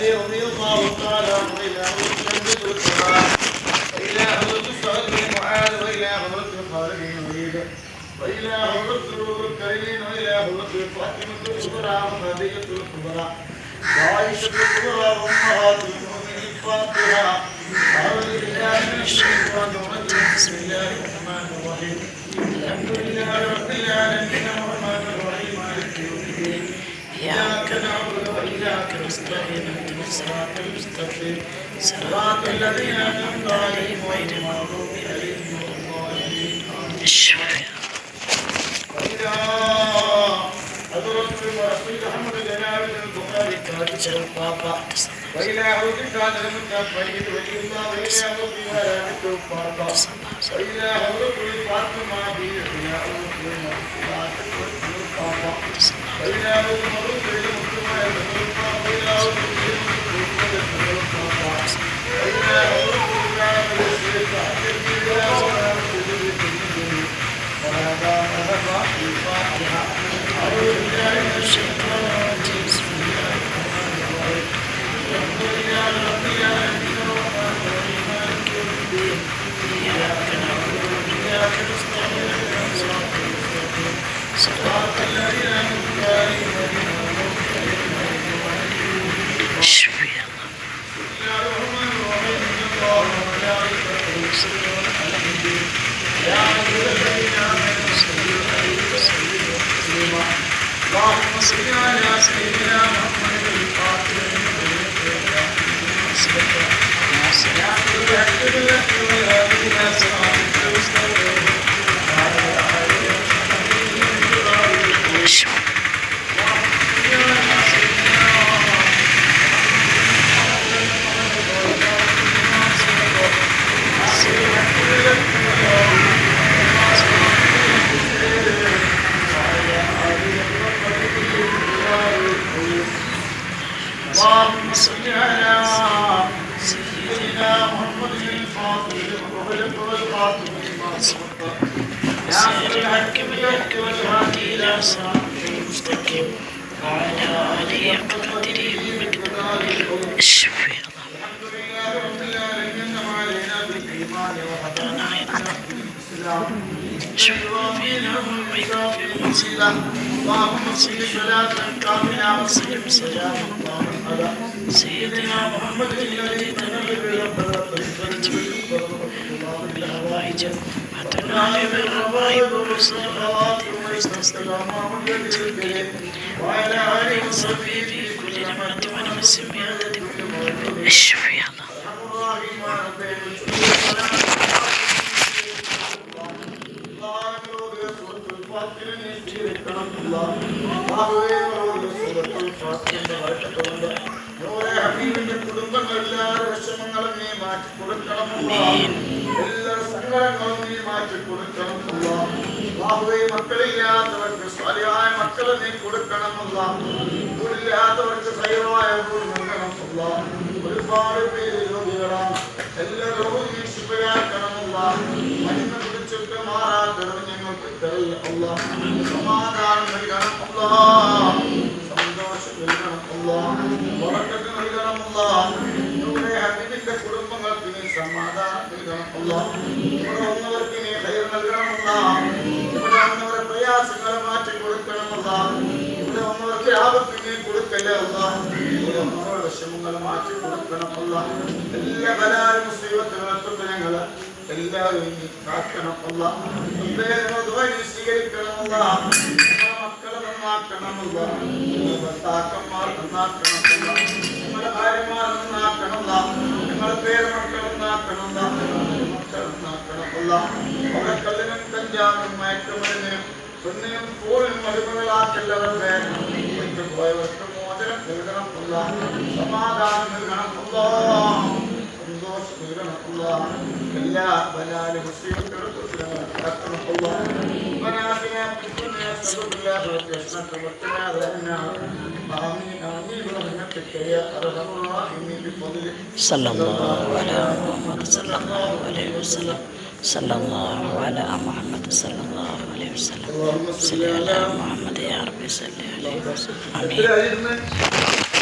علي رضي الله تعالى عنه إلى حضرة الصلاة وإلى حضرة سعد بن معاذ وإلى حضرة خالد بن وليد وإلى حضرة الكريم وإلى حضرة فاطمة الكبرى وخديجة الكبرى وعائشة الكبرى وأمهات المؤمنين الفاتحة أعوذ بالله من الشيطان الرجيم بسم الله الرحمن الرحيم الحمد لله رب العالمين الرحمن الرحيم مالك يوم الدين إياك نعبد وإياك نستعين اهدنا الصراط المستقيم صراط الذين أنعمت عليهم غير المغضوب عليهم ولا الضالين وإذا حضرت رسول محمد جناب البخاري كاتب البابا وإلى عود كان المتفرد ولي الله وإلى عود هلاك البابا وإلى عود الفاطمة بيحيى والصلاة والبابا وإلى عود مرود المسلمة البابا وإلى عود البابا وإلى عود كان الشيطان وإلى عود وهذا هذا الفاتحة أعوذ بالله من الشيطان الرجيم بسم الله الرحمن الرحيم الحمد لله رب العالمين الرحمن الرحيم مالك يوم الدين إياك نعبد وإياك نستعين اهدنا الصراط المستقيم صراط الذين أنعمت عليهم غير المغضوب عليهم ولا الضالين بسم الله الرحمن الرحيم إن الله وملائكته يصلون على النبي يا أيها الذين آمنوا صلوا عليه وسلموا تسليما اللهم صل على سيدنا محمد الفاتح اللهم صل على سيدنا محمد الفاضل والخلق والقاتل لما سبق ناصر الحق بالحق والهادي الى صراطك المستقيم وعلى اله حق قدره ومقداره الشفيع. الحمد لله رب العالمين وعلينا بالايمان وهدانا الاسلام شفينا والعقاب والوسيله اللهم صل صلاة كاملة وسلم سلاما طاهرا على سيدنا محمد الذي تنال بالبركة والفرج بالهوائج وتنال بالربائب والصلوات ويستسقى وعلى آله وصحبه في كل نعمة ونفس بعدد الشفيع. കുടുംബങ്ങളെല്ലാവരും വിഷമങ്ങളും നീ മാറ്റി കൊടുക്കണം, എല്ലാ സങ്കടങ്ങളും നീ മാറ്റി കൊടുക്കണം. മക്കളില്ലാത്തവർക്ക് സ്വലിഹായ മക്കളെ നീ കൊടുക്കണമല്ല, വീടില്ലാത്തവർക്ക് സൈവമായ വീട് നൽകണമല്ല. ഒരുപാട് പേര് രോഗികളാണ്, എല്ലാ രോഗവും നീ ശുഭയാക്കണമല്ല. മരുന്ന് കുടിച്ചിട്ട് മാറാത്തവർ ഞങ്ങൾക്ക് തരല്ല, സമാധാനം നൽകണമല്ല, സന്തോഷം നൽകണമല്ല, ഉറക്കത്ത് നൽകണമല്ല. ഹബീബിന്റെ കുടുംബങ്ങൾക്ക് നീ സമാധാനം നൽകണമല്ല. ഇവിടെ വന്നവർക്ക് നീ ഖൈർ നൽകണമല്ല. ഇവിടെ വന്നവരെ പ്രയാസങ്ങളെ മാറ്റി കൊടുക്കണമല്ല. ഇവിടെ വന്നവർക്ക് ആപത്ത് നീ കൊടുക്കല്ലേ അല്ല. ഇവിടെ വന്നവരുടെ വിഷമങ്ങൾ മാറ്റി കൊടുക്കണമല്ല. എല്ലാ ബലാലും മുസീബത്തുകളെത്തുമ്പോൾ ഞങ്ങള് എല്ലാവരും നീ കാക്കണമല്ല. സ്വീകരിക്കണമല്ല. മക്കളെ നന്നാക്കണമല്ല, ഭർത്താക്കന്മാർ നന്നാക്കണമല്ല, നമ്മുടെ ഭാര്യമാർ നന്നാക്കണമല്ല, ഞങ്ങളുടെ പേരമക്കൾ നന്നാക്കണമല്ല, മക്കൾ നന്നാക്കണമല്ല. അവരെ കല്ലിനും കഞ്ചാവിനും മയക്കുമരുന്നിനും പെണ്ണിനും ഫോണിനും അടിമകളാക്കല്ലവരുടെ പോയവർക്ക് മോചനം നൽകണമല്ല, സമാധാനം നൽകണമല്ല, സന്തോഷം നൽകണമല്ല. എല്ലാ ബലാലും മുസ്ലിംകളും കാക്കണമല്ല. صلى الله على محمد صلى الله عليه وسلم صلى الله على محمد صلى الله عليه وسلم صل على محمد يا رب صل عليه وسلم آمين.